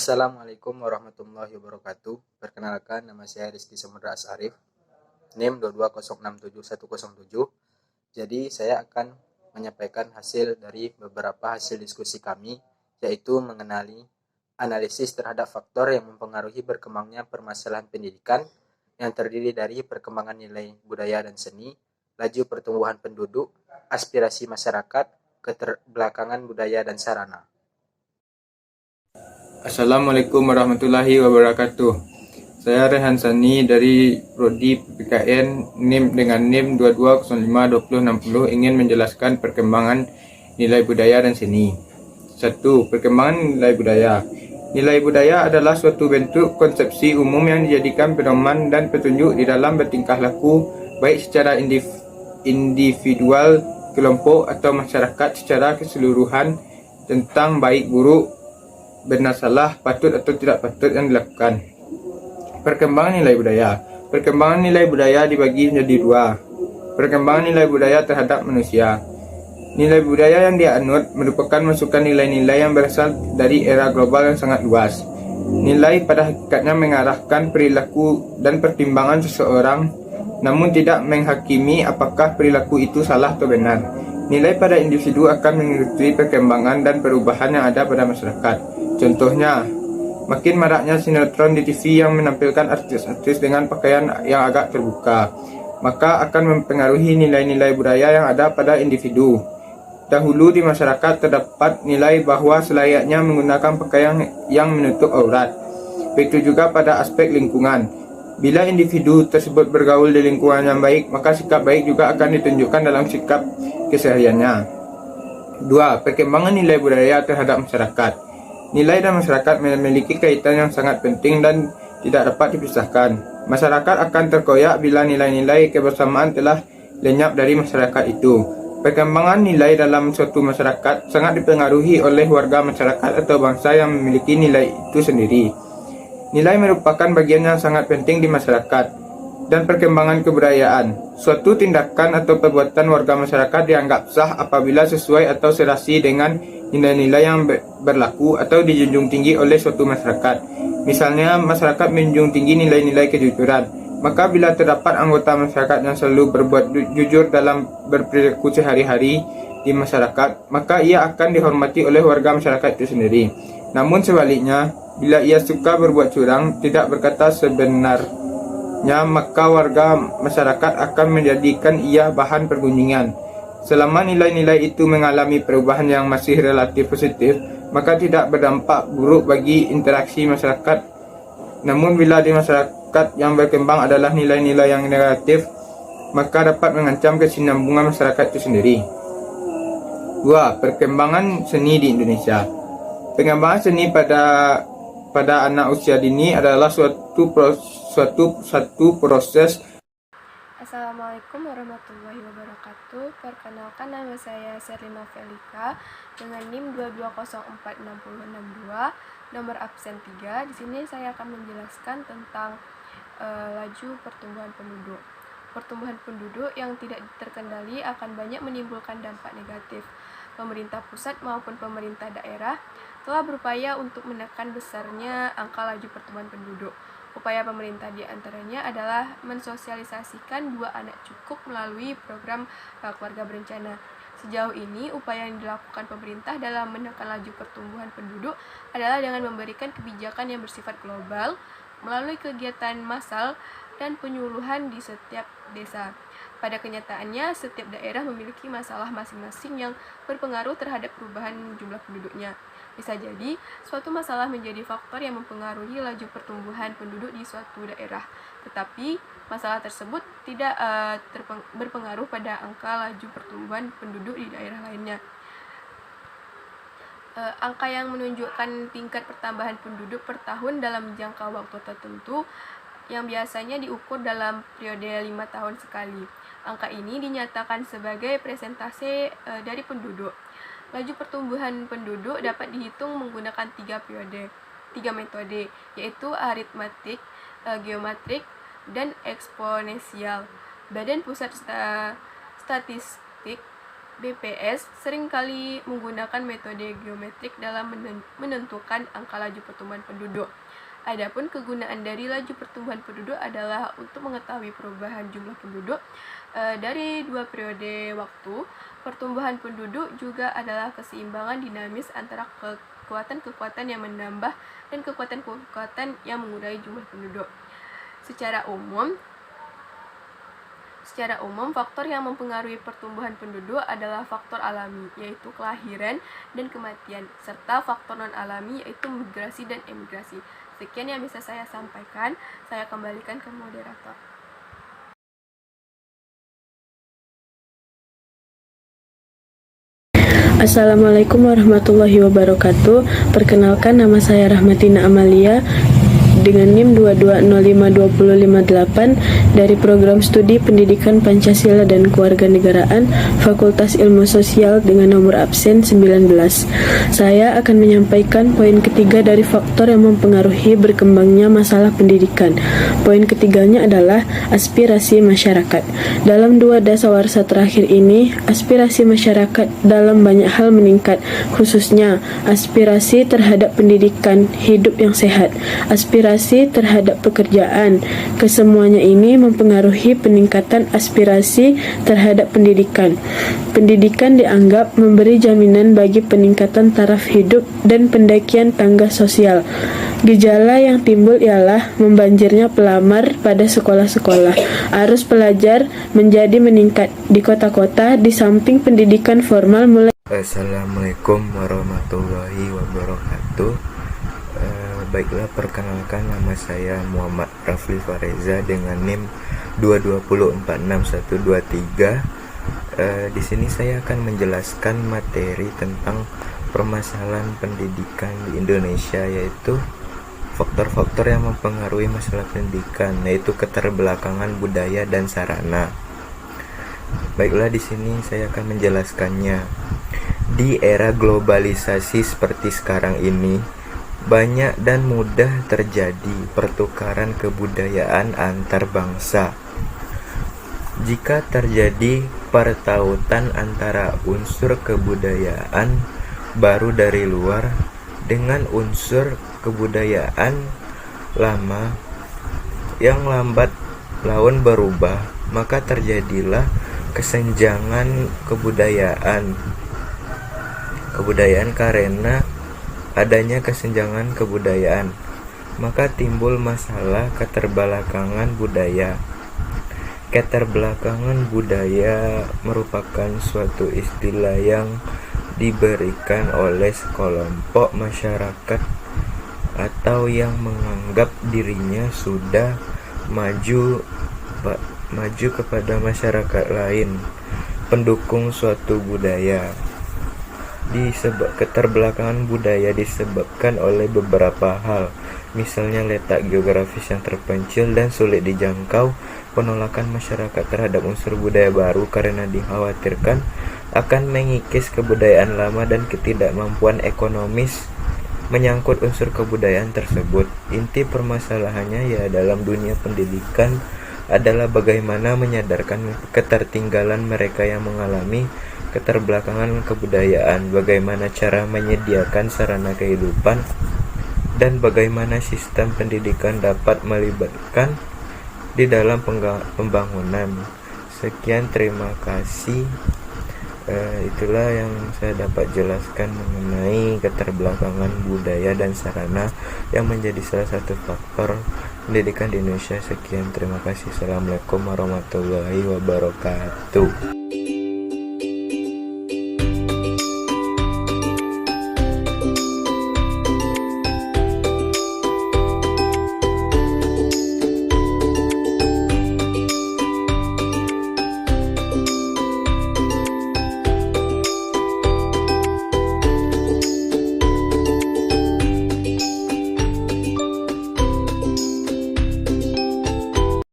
Assalamualaikum warahmatullahi wabarakatuh. Perkenalkan, nama saya Rizky Samudra Asarif, NIM 220671107. Jadi saya akan menyampaikan hasil dari beberapa hasil diskusi kami, yaitu mengenali analisis terhadap faktor yang mempengaruhi berkembangnya permasalahan pendidikan yang terdiri dari perkembangan nilai budaya dan seni, laju pertumbuhan penduduk, aspirasi masyarakat, keterbelakangan budaya dan sarana. Assalamualaikum warahmatullahi wabarakatuh. Saya Rehan Sani dari Prodi PPKN NIM dengan NIM 22052060 ingin menjelaskan perkembangan nilai budaya dan seni. 1. Perkembangan nilai budaya. Nilai budaya adalah suatu bentuk konsepsi umum yang dijadikan pedoman dan petunjuk di dalam bertingkah laku baik secara individual, kelompok atau masyarakat secara keseluruhan tentang baik buruk, benar salah, patut atau tidak patut yang dilakukan. Perkembangan nilai budaya. Perkembangan nilai budaya dibagi menjadi dua. Perkembangan nilai budaya terhadap manusia. Nilai budaya yang dianut merupakan masukan nilai-nilai yang berasal dari era global yang sangat luas. Nilai pada hakikatnya mengarahkan perilaku dan pertimbangan seseorang, namun tidak menghakimi apakah perilaku itu salah atau benar. Nilai pada individu akan mengikuti perkembangan dan perubahan yang ada pada masyarakat. Contohnya, makin maraknya sinetron di TV yang menampilkan artis-artis dengan pakaian yang agak terbuka, maka akan mempengaruhi nilai-nilai budaya yang ada pada individu. Dahulu di masyarakat terdapat nilai bahwa selayaknya menggunakan pakaian yang menutup aurat. Begitu juga pada aspek lingkungan. Bila individu tersebut bergaul di lingkungan yang baik, maka sikap baik juga akan ditunjukkan dalam sikap kesehariannya. 2. Perkembangan nilai budaya terhadap masyarakat. Nilai dan masyarakat memiliki kaitan yang sangat penting dan tidak dapat dipisahkan. Masyarakat akan terkoyak bila nilai-nilai kebersamaan telah lenyap dari masyarakat itu. Perkembangan nilai dalam suatu masyarakat sangat dipengaruhi oleh warga masyarakat atau bangsa yang memiliki nilai itu sendiri. Nilai merupakan bagian yang sangat penting di masyarakat dan perkembangan kebudayaan. Suatu tindakan atau perbuatan warga masyarakat dianggap sah apabila sesuai atau serasi dengan nilai-nilai yang berlaku atau dijunjung tinggi oleh suatu masyarakat. Misalnya, masyarakat menjunjung tinggi nilai-nilai kejujuran. Maka bila terdapat anggota masyarakat yang selalu berbuat jujur dalam berperilaku sehari-hari di masyarakat, maka ia akan dihormati oleh warga masyarakat itu sendiri. Namun sebaliknya, bila ia suka berbuat curang, tidak berkata sebenarnya, maka warga masyarakat akan menjadikan ia bahan pergunjingan. Selama nilai-nilai itu mengalami perubahan yang masih relatif positif, maka tidak berdampak buruk bagi interaksi masyarakat. Namun bila di masyarakat yang berkembang adalah nilai-nilai yang negatif, maka dapat mengancam kesinambungan masyarakat itu sendiri. 2. Perkembangan seni di Indonesia. Pengembangan seni pada anak usia dini adalah suatu proses. Assalamualaikum warahmatullahi wabarakatuh. Perkenalkan, nama saya Serlina Felika dengan NIM 2204662, nomor absen 3. Di sini saya akan menjelaskan tentang laju pertumbuhan penduduk. Pertumbuhan penduduk yang tidak terkendali akan banyak menimbulkan dampak negatif. Pemerintah pusat maupun pemerintah daerah telah berupaya untuk menekan besarnya angka laju pertumbuhan penduduk. Upaya pemerintah di antaranya adalah mensosialisasikan 2 anak cukup melalui program keluarga berencana. Sejauh ini, upaya yang dilakukan pemerintah dalam menekan laju pertumbuhan penduduk adalah dengan memberikan kebijakan yang bersifat global melalui kegiatan massal dan penyuluhan di setiap desa. Pada kenyataannya, setiap daerah memiliki masalah masing-masing yang berpengaruh terhadap perubahan jumlah penduduknya. Bisa jadi, suatu masalah menjadi faktor yang mempengaruhi laju pertumbuhan penduduk di suatu daerah, tetapi masalah tersebut tidak berpengaruh pada angka laju pertumbuhan penduduk di daerah lainnya. Angka yang menunjukkan tingkat pertambahan penduduk per tahun dalam jangka waktu tertentu yang biasanya diukur dalam periode 5 tahun sekali. Angka ini dinyatakan sebagai presentase dari penduduk. Laju pertumbuhan penduduk dapat dihitung menggunakan 3 metode, yaitu aritmatik, geometrik, dan eksponensial. Badan Pusat Statistik BPS seringkali menggunakan metode geometrik dalam menentukan angka laju pertumbuhan penduduk. Adapun kegunaan dari laju pertumbuhan penduduk adalah untuk mengetahui perubahan jumlah penduduk dari 2 periode waktu. Pertumbuhan penduduk juga adalah keseimbangan dinamis antara kekuatan-kekuatan yang menambah dan kekuatan-kekuatan yang mengurangi jumlah penduduk. Secara umum, faktor yang mempengaruhi pertumbuhan penduduk adalah faktor alami, yaitu kelahiran dan kematian, serta faktor non-alami, yaitu migrasi dan emigrasi. Sekian yang bisa saya sampaikan, saya kembalikan ke moderator. Assalamualaikum warahmatullahi wabarakatuh. Perkenalkan, nama saya Rahmatina Amalia dengan NIM 22052058 dari Program Studi Pendidikan Pancasila dan Kewarganegaraan Fakultas Ilmu Sosial dengan nomor absen 19. Saya akan menyampaikan poin ketiga dari faktor yang mempengaruhi berkembangnya masalah pendidikan. Poin ketiganya adalah aspirasi masyarakat. Dalam 2 dasawarsa terakhir ini, aspirasi masyarakat dalam banyak hal meningkat, khususnya aspirasi terhadap pendidikan hidup yang sehat, aspirasi terhadap pekerjaan. Kesemuanya ini mempengaruhi peningkatan aspirasi terhadap pendidikan. Pendidikan dianggap memberi jaminan bagi peningkatan taraf hidup dan pendakian tangga sosial. Gejala yang timbul ialah membanjirnya pelamar pada sekolah-sekolah. Arus pelajar menjadi meningkat di kota-kota di samping pendidikan formal mulai. Assalamualaikum warahmatullahi wabarakatuh. Baiklah, perkenalkan, nama saya Muhammad Rafli Fareza dengan NIM 220461123. Di sini saya akan menjelaskan materi tentang permasalahan pendidikan di Indonesia, yaitu faktor-faktor yang mempengaruhi masalah pendidikan, yaitu keterbelakangan budaya dan sarana. Baiklah, di sini saya akan menjelaskannya. Di era globalisasi seperti sekarang ini, banyak dan mudah terjadi pertukaran kebudayaan antar bangsa. Jika terjadi pertautan antara unsur kebudayaan baru dari luar dengan unsur kebudayaan lama yang lambat laun berubah, maka terjadilah kesenjangan kebudayaan karena adanya kesenjangan kebudayaan, maka timbul masalah keterbelakangan budaya. Keterbelakangan budaya merupakan suatu istilah yang diberikan oleh sekelompok masyarakat atau yang menganggap dirinya sudah maju kepada masyarakat lain pendukung suatu budaya. Keterbelakangan budaya disebabkan oleh beberapa hal, misalnya letak geografis yang terpencil dan sulit dijangkau, penolakan masyarakat terhadap unsur budaya baru karena dikhawatirkan akan mengikis kebudayaan lama, dan ketidakmampuan ekonomis menyangkut unsur kebudayaan tersebut. Inti permasalahannya ya dalam dunia pendidikan adalah bagaimana menyadarkan ketertinggalan mereka yang mengalami keterbelakangan kebudayaan, bagaimana cara menyediakan sarana kehidupan, dan bagaimana sistem pendidikan dapat melibatkan di dalam pembangunan. Sekian, terima kasih. Itulah yang saya dapat jelaskan mengenai keterbelakangan budaya dan sarana yang menjadi salah satu faktor pendidikan di Indonesia. Sekian, terima kasih. Assalamualaikum warahmatullahi wabarakatuh.